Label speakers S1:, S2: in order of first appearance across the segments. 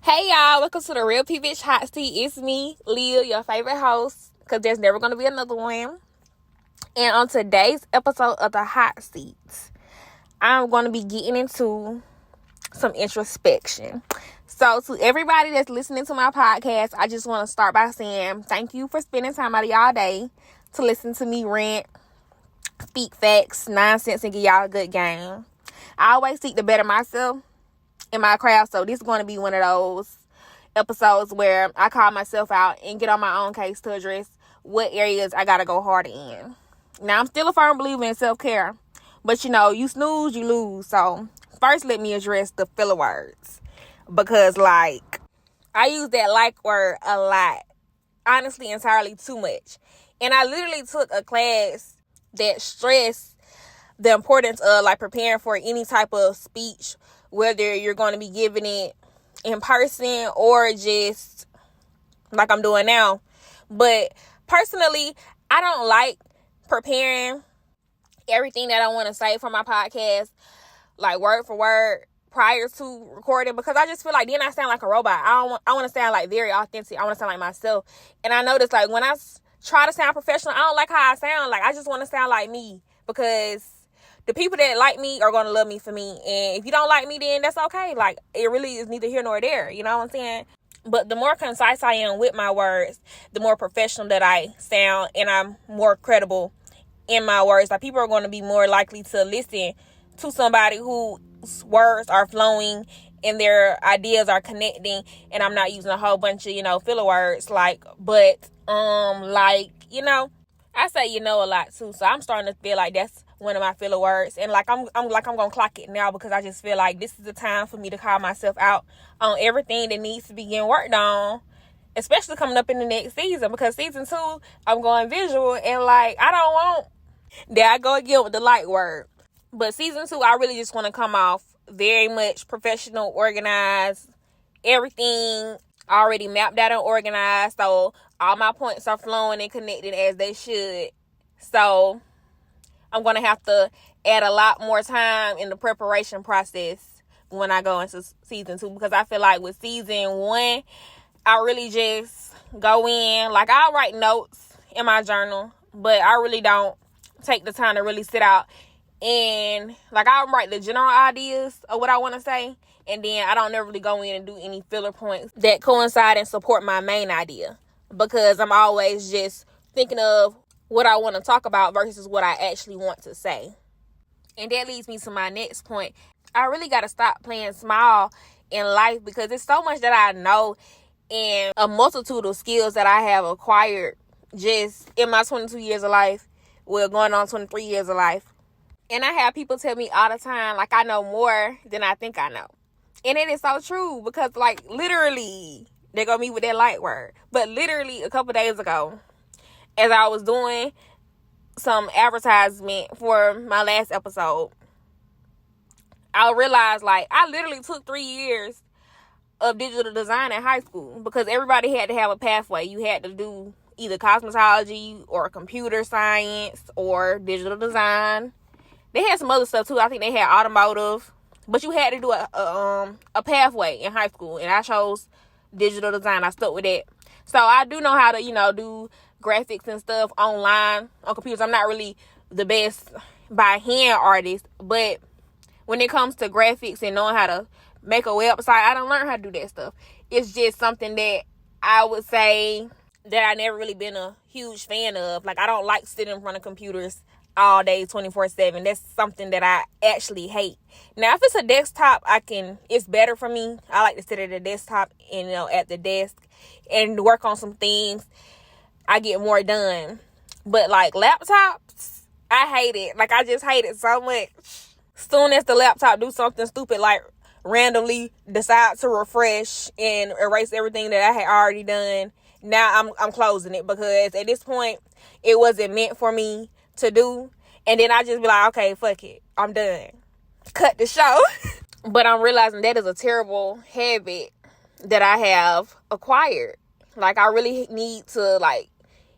S1: Hey y'all, welcome to the Real P Bitch Hot Seat. It's me, Leah, your favorite host, because there's never going to be another one. And on today's episode of the Hot Seat, I'm going to be getting into some introspection. So to everybody that's listening to my podcast, I just want to start by saying thank you for spending time out of y'all day to listen to me rant, speak facts, nonsense, and give y'all a good game. I always seek to better myself in my craft, so this is going to be one of those episodes where I call myself out and get on my own case to address what areas I gotta go harder in. Now, I'm still a firm believer in self-care, but you snooze, you lose. So first, let me address the filler words, because I use that word a lot, honestly, entirely too much. And I literally took a class that stressed the importance of preparing for any type of speech, whether you're going to be giving it in person or just like I'm doing now. But personally, I don't like preparing everything that I want to say for my podcast, word for word, prior to recording, because I just feel like then I sound like a robot. I want to sound very authentic. I want to sound like myself. And I notice when I try to sound professional, I don't like how I sound. I just want to sound like me, because the people that like me are going to love me for me. And if you don't like me, then that's okay. It really is neither here nor there. You know what I'm saying? But the more concise I am with my words, the more professional that I sound, and I'm more credible in my words. People are going to be more likely to listen to somebody whose words are flowing and their ideas are connecting, and I'm not using a whole bunch of, filler words. I say a lot too. So I'm starting to feel like that's one of my filler words. And I'm gonna clock it now, because I just feel like this is the time for me to call myself out on everything that needs to be getting worked on, especially coming up in the next season, because season 2, I'm going visual, and I don't want, there I go again with the light word. But season 2, I really just want to come off very much professional, organized, everything already mapped out and organized, so all my points are flowing and connected as they should. So I'm going to have to add a lot more time in the preparation process when I go into season 2, because I feel like with season 1, I really just go in. I'll write notes in my journal, but I really don't take the time to really sit out and I'll write the general ideas of what I want to say, and then I don't never really go in and do any filler points that coincide and support my main idea, because I'm always just thinking of what I want to talk about versus what I actually want to say. And that leads me to my next point. I really got to stop playing small in life, because there's so much that I know and a multitude of skills that I have acquired just in my 22 years of life, going on 23 years of life. And I have people tell me all the time, I know more than I think I know. And it is so true, because literally, they're going to meet with that light word. But literally a couple days ago, as I was doing some advertisement for my last episode, I realized I literally took 3 years of digital design in high school, because everybody had to have a pathway. You had to do either cosmetology or computer science or digital design. They had some other stuff too. I think they had automotive, but you had to do a pathway in high school, and I chose digital design. I stuck with it. So I do know how to, do graphics and stuff online on computers. I'm not really the best by hand artist, but when it comes to graphics and knowing how to make a website, I don't learn how to do that stuff. It's just something that I would say that I never really been a huge fan of. I don't like sitting in front of computers all day 24/7. That's something that I actually hate. Now, if it's a desktop, it's better for me. I like to sit at a desktop and at the desk and work on some things. I get more done. But laptops, I hate it. I just hate it so much. Soon as the laptop do something stupid, randomly decide to refresh and erase everything that I had already done, now I'm closing it, because at this point it wasn't meant for me to do. And then I just be like, okay, fuck it, I'm done, cut the show. But I'm realizing that is a terrible habit that I have acquired. I really need to,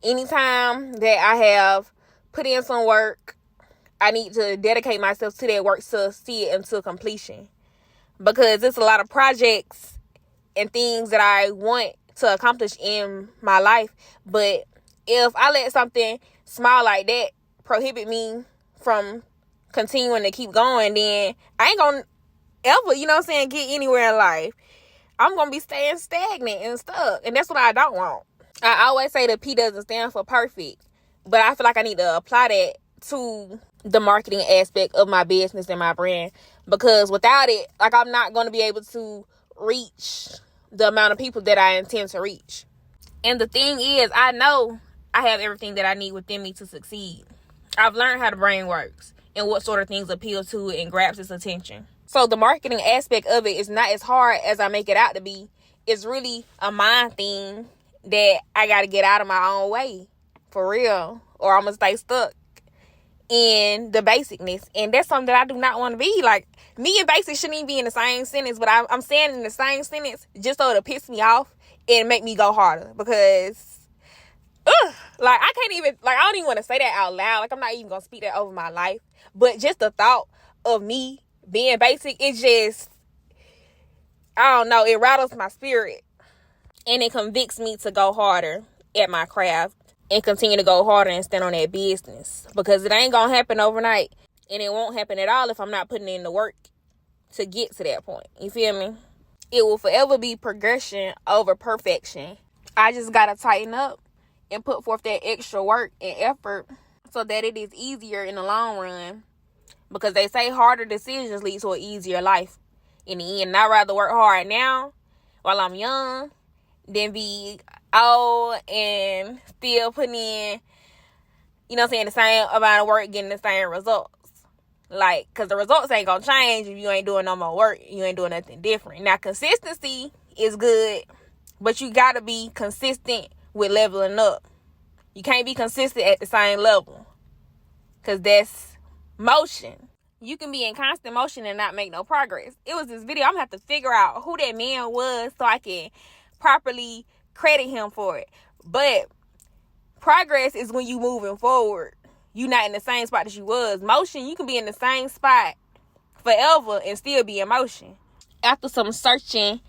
S1: anytime that I have put in some work, I need to dedicate myself to that work to see it into completion, because it's a lot of projects and things that I want to accomplish in my life. But if I let something small like that prohibit me from continuing to keep going, then I ain't gonna ever, get anywhere in life. I'm gonna be staying stagnant and stuck, and that's what I don't want. I always say the P doesn't stand for perfect, but I feel like I need to apply that to the marketing aspect of my business and my brand, because without it, like, I'm not going to be able to reach the amount of people that I intend to reach. And the thing is, I know I have everything that I need within me to succeed. I've learned how the brain works and what sort of things appeal to it and grabs its attention. So the marketing aspect of it is not as hard as I make it out to be. It's really a mind thing that I got to get out of my own way, for real, or I'm going to stay stuck in the basicness. And that's something that I do not want to be. Like, me and basic shouldn't even be in the same sentence, but I'm saying in the same sentence just so it'll piss me off and make me go harder, because like, I can't even, like, I don't even want to say that out loud. Like, I'm not even gonna speak that over my life, but just the thought of me being basic, it just, I don't know, it rattles my spirit, and it convicts me to go harder at my craft and continue to go harder and stand on that business, because it ain't gonna happen overnight, and it won't happen at all if I'm not putting in the work to get to that point. You feel me? It will forever be progression over perfection. I just gotta tighten up and put forth that extra work and effort so that it is easier in the long run, because they say harder decisions lead to an easier life in the end. And I'd rather work hard now while I'm young than be old and still putting in, the same amount of work, getting the same results. Like, because the results ain't gonna change if you ain't doing no more work. You ain't doing nothing different. Now, consistency is good, but you gotta be consistent with leveling up. You can't be consistent at the same level, because that's motion. You can be in constant motion and not make no progress. It was this video. I'm gonna have to figure out who that man was so I can properly credit him for it. But progress is when you moving forward. You not in the same spot that you was. Motion, you can be in the same spot forever and still be in motion. After some searching,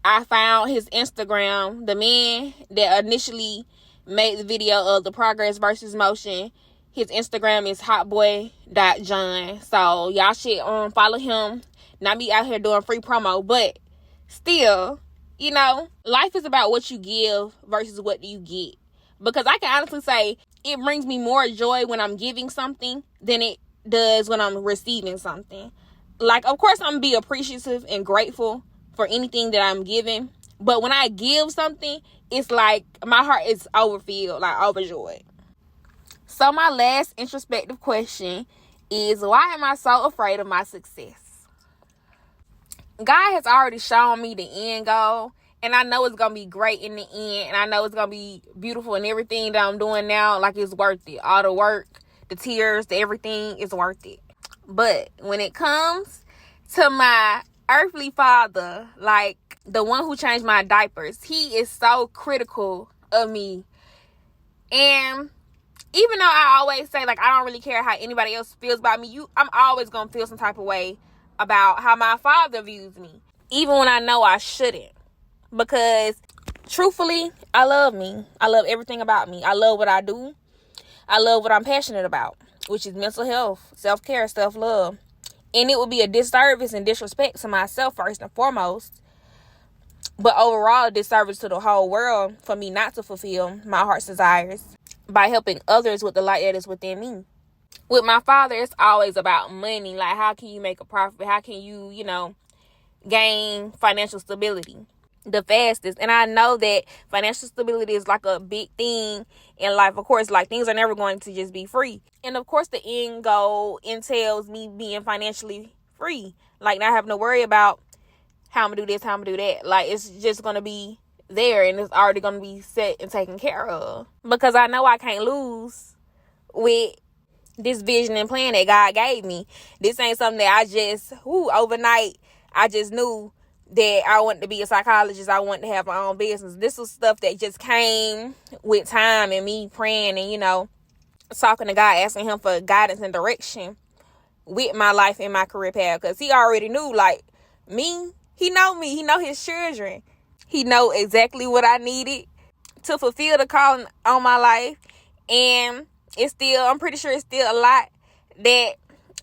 S1: I found his Instagram. The man that initially made the video of the progress versus motion, his Instagram is hotboy.john. So y'all should follow him. Not be out here doing free promo, but still, life is about what you give versus what you get. Because I can honestly say it brings me more joy when I'm giving something than it does when I'm receiving something. Like, of course, I'm going to be appreciative and grateful for anything that I'm giving. But when I give something, it's like my heart is overfilled, like overjoyed. So my last introspective question is, why am I so afraid of my success? God has already shown me the end goal. And I know it's going to be great in the end. And I know it's going to be beautiful, and everything that I'm doing now, like, it's worth it. All the work, the tears, the everything is worth it. But when it comes to my earthly father, like the one who changed my diapers, he is so critical of me. And even though I always say, like, I don't really care how anybody else feels about me, I'm always going to feel some type of way about how my father views me, even when I know I shouldn't. Because truthfully, I love me. I love everything about me. I love what I do. I love what I'm passionate about, which is mental health, self-care, self-love. And it would be a disservice and disrespect to myself first and foremost, but overall a disservice to the whole world for me not to fulfill my heart's desires by helping others with the light that is within me. With my father, it's always about money. Like, how can you make a profit? How can you, gain financial stability the fastest? And I know that financial stability is like a big thing in life. Of course, like, things are never going to just be free. And of course, the end goal entails me being financially free, like not having to worry about how I'm gonna do this, how I'm gonna do that. Like, it's just gonna be there, and it's already gonna be set and taken care of, because I know I can't lose with this vision and plan that God gave me. This ain't something that I just overnight I just knew that I wanted to be a psychologist. I wanted to have my own business. This was stuff that just came with time and me praying and, talking to God, asking him for guidance and direction with my life and my career path. Because he already knew, like, me, he know his children. He know exactly what I needed to fulfill the calling on my life. And I'm pretty sure it's still a lot that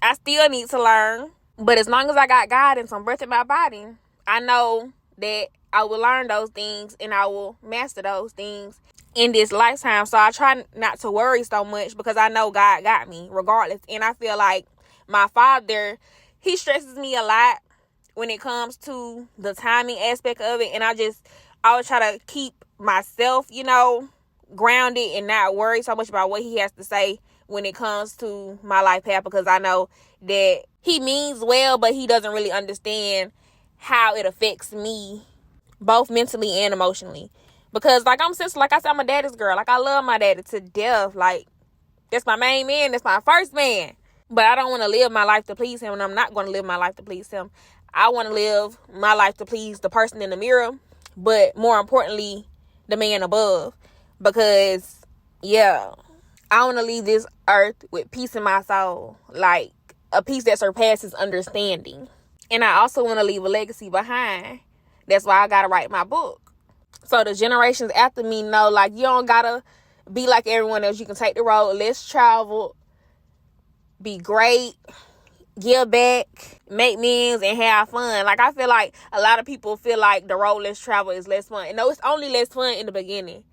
S1: I still need to learn. But as long as I got guidance on breath in my body, I know that I will learn those things and I will master those things in this lifetime. So I try not to worry so much because I know God got me regardless. And I feel like my father, he stresses me a lot when it comes to the timing aspect of it. And I always try to keep myself, grounded and not worry so much about what he has to say when it comes to my life path, because I know that he means well, but he doesn't really understand how it affects me both mentally and emotionally. Because like I said, I'm a daddy's girl. Like, I love my daddy to death. Like, that's my main man. That's my first man. But I don't want to live my life to please him, and I'm not going to live my life to please him. I want to live my life to please the person in the mirror, but more importantly, the man above. Because, yeah, I want to leave this earth with peace in my soul. Like, a peace that surpasses understanding. And I also want to leave a legacy behind. That's why I got to write my book. So the generations after me know, like, you don't got to be like everyone else. You can take the road less traveled, be great, give back, make meals, and have fun. Like, I feel like a lot of people feel like the road less traveled is less fun. And no, it's only less fun in the beginning.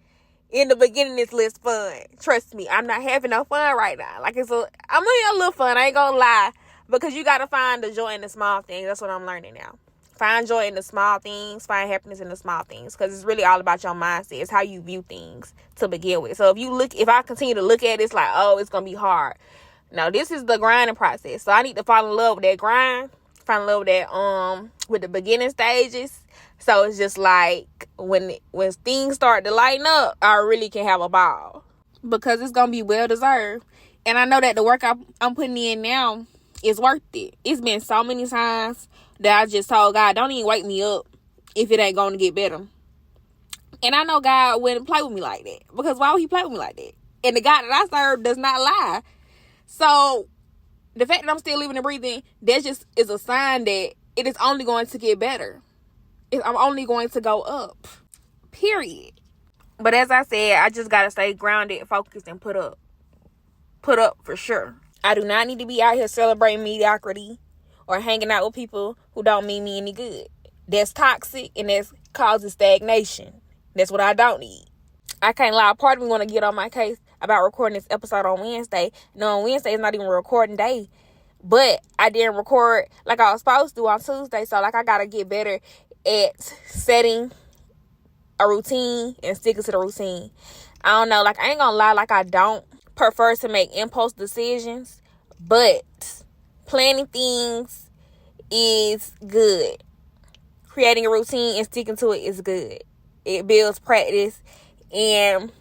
S1: In the beginning, it's less fun. Trust me, I'm not having no fun right now. Like, I'm having a little fun. I ain't gonna lie. Because you gotta find the joy in the small things. That's what I'm learning now. Find joy in the small things. Find happiness in the small things. Because it's really all about your mindset. It's how you view things to begin with. So if I continue to look at it, it's like, oh, it's gonna be hard. No, this is the grinding process. So I need to fall in love with that grind. Fall in love with that, with the beginning stages. So it's just like when things start to lighten up, I really can have a ball. Because it's going to be well deserved. And I know that the work I'm putting in now is worth it. It's been so many times that I just told God, don't even wake me up if it ain't going to get better. And I know God wouldn't play with me like that. Because why would he play with me like that? And the God that I serve does not lie. So the fact that I'm still living and breathing, that just is a sign that it is only going to get better. I'm only going to go up. Period. But as I said, I just got to stay grounded, focused, and put up. Put up for sure. I do not need to be out here celebrating mediocrity or hanging out with people who don't mean me any good. That's toxic and that causes stagnation. That's what I don't need. I can't lie. Part of me want to get on my case about recording this episode on Wednesday. No, on Wednesday is not even a recording day. But I didn't record like I was supposed to on Tuesday. So, like, I got to get better at setting a routine and sticking to the routine. I don't know. Like, I ain't gonna lie. Like, I don't prefer to make impulse decisions. But planning things is good. Creating a routine and sticking to it is good. It builds practice. And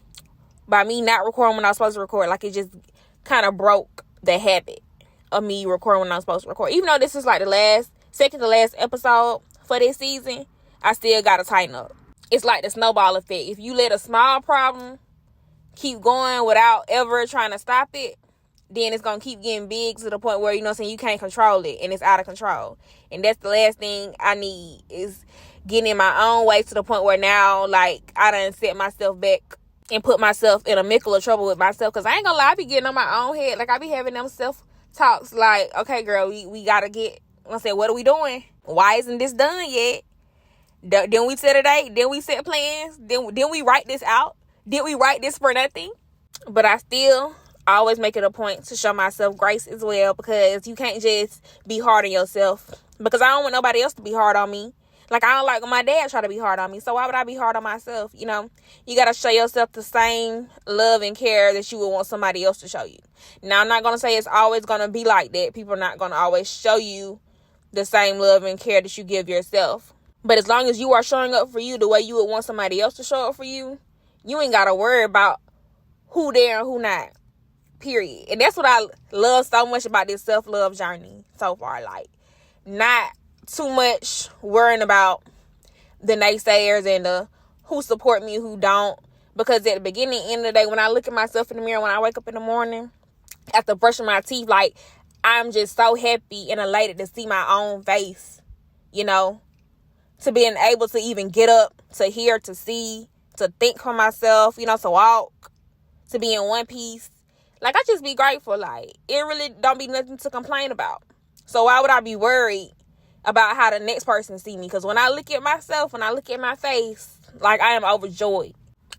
S1: by me not recording when I was supposed to record, like, it just kind of broke the habit of me recording when I was supposed to record. Even though this is like the second to last episode for this season, I still got to tighten up. It's like the snowball effect. If you let a small problem keep going without ever trying to stop it, then it's going to keep getting big to the point where, you can't control it and it's out of control. And that's the last thing I need, is getting in my own way to the point where now, like, I done set myself back and put myself in a mickle of trouble with myself. Because I ain't gonna lie, I be getting on my own head. Like, I be having them self-talks like, okay, girl, we gotta get, I said, what are we doing? Why isn't this done yet? Didn't we set a date? Didn't we set plans? Didn't we write this out? Did we write this for nothing? But I always make it a point to show myself grace as well, because you can't just be hard on yourself, because I don't want nobody else to be hard on me. Like, I don't like when my dad try to be hard on me, so why would I be hard on myself? You got to show yourself the same love and care that you would want somebody else to show you. Now, I'm not going to say it's always going to be like that. People are not going to always show you the same love and care that you give yourself. But as long as you are showing up for you the way you would want somebody else to show up for you, you ain't got to worry about who there and who not. Period. And that's what I love so much about this self-love journey so far. Like, not too much worrying about the naysayers and the who support me, who don't. Because at the beginning, end of the day, when I look at myself in the mirror, when I wake up in the morning, after brushing my teeth, like, I'm just so happy and elated to see my own face, to being able to even get up, to hear, to see, to think for myself, to walk, to be in one piece. Like, I just be grateful. Like, it really don't be nothing to complain about. So why would I be worried about how the next person see me? Because when I look at myself, when I look at my face, like, I am overjoyed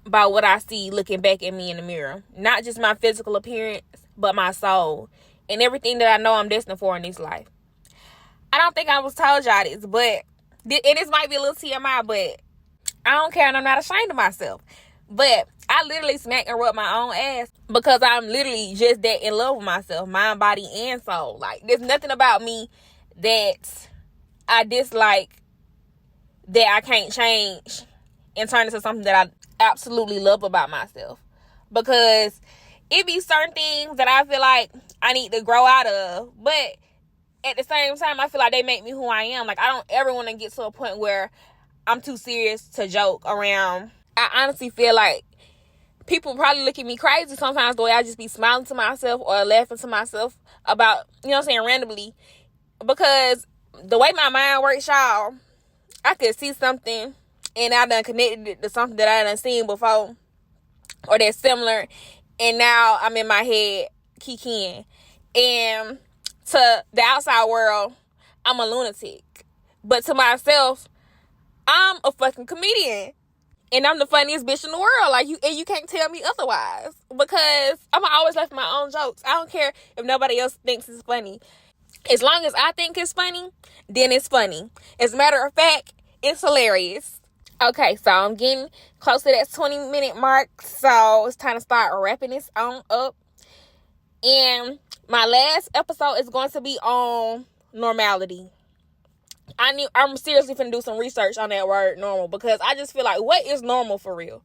S1: by what I see looking back at me in the mirror. Not just my physical appearance, but my soul and everything that I know I'm destined for in this life. I don't think I was told y'all this, but, and this might be a little TMI, but I don't care and I'm not ashamed of myself. But I literally smack and rub my own ass because I'm literally just that in love with myself, mind, body, and soul. Like, there's nothing about me that I dislike that I can't change and turn into something that I absolutely love about myself. Because it be certain things that I feel like I need to grow out of, but at the same time, I feel like they make me who I am. Like, I don't ever want to get to a point where I'm too serious to joke around. I honestly feel like people probably look at me crazy sometimes the way I just be smiling to myself or laughing to myself about, randomly. Because the way my mind works, y'all, I could see something and I done connected it to something that I done seen before or that's similar. And now I'm in my head kikiing. And to the outside world, I'm a lunatic. But to myself, I'm a fucking comedian. And I'm the funniest bitch in the world. Like, you can't tell me otherwise. Because I'm always laugh at my own jokes. I don't care if nobody else thinks it's funny. As long as I think it's funny, then it's funny. As a matter of fact, it's hilarious. Okay, so I'm getting close to that 20-minute mark. So it's time to start wrapping this on up. And my last episode is going to be on normality. I'm seriously finna do some research on that word normal, because I just feel like, what is normal for real?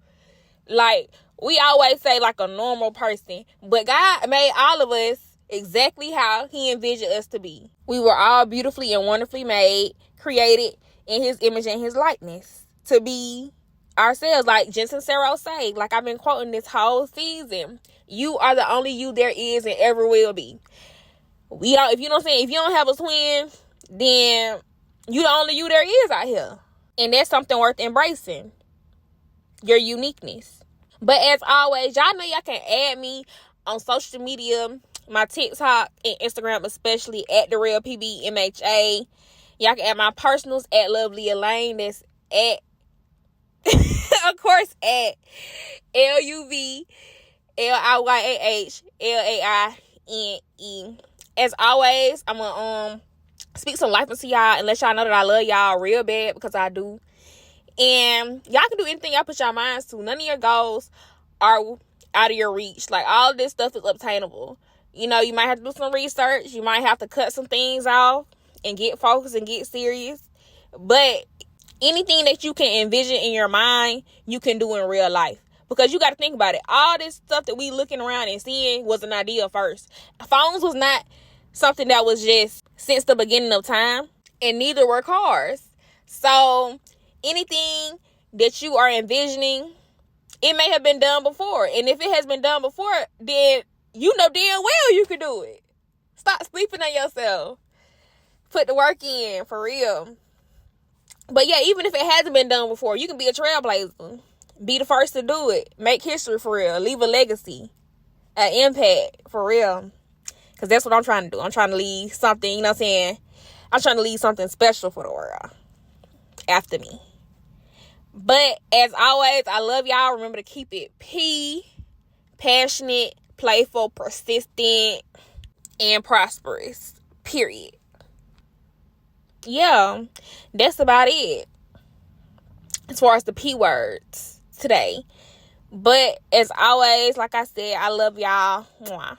S1: Like, we always say like a normal person, but God made all of us exactly how he envisioned us to be. We were all beautifully and wonderfully made, created in his image and his likeness to be ourselves. Like Jensen Sarah say, like I've been quoting this whole season, you are the only you there is and ever will be. If you don't have a twin, then you the only you there is out here. And that's something worth embracing. Your uniqueness. But as always, y'all know y'all can add me on social media. My TikTok and Instagram especially at TheRealPBMHA. Y'all can add my personals at Lovely Elaine. That's at of course at LUVLIYAHLAINE. As always, I'm gonna speak some life into y'all and let y'all know that I love y'all real bad, because I do. And y'all can do anything y'all put your minds to. None of your goals are out of your reach. Like, all this stuff is obtainable. You might have to do some research. You might have to cut some things off and get focused and get serious. But anything that you can envision in your mind, you can do in real life. Because you got to think about it. All this stuff that we looking around and seeing was an idea first. Phones was not something that was just since the beginning of time. And neither were cars. So anything that you are envisioning, it may have been done before. And if it has been done before, then you know damn well you can do it. Stop sleeping on yourself. Put the work in, for real. But yeah, even if it hasn't been done before, you can be a trailblazer. Be the first to do it. Make history, for real. Leave a legacy. An impact, for real. Because that's what I'm trying to do. I'm trying to leave something, you know what I'm saying? I'm trying to leave something special for the world after me. But as always, I love y'all. Remember to keep it passionate, playful, persistent, and prosperous. Period. Yeah, that's about it as far as the P words today. But as always, like I said, I love y'all. Mwah.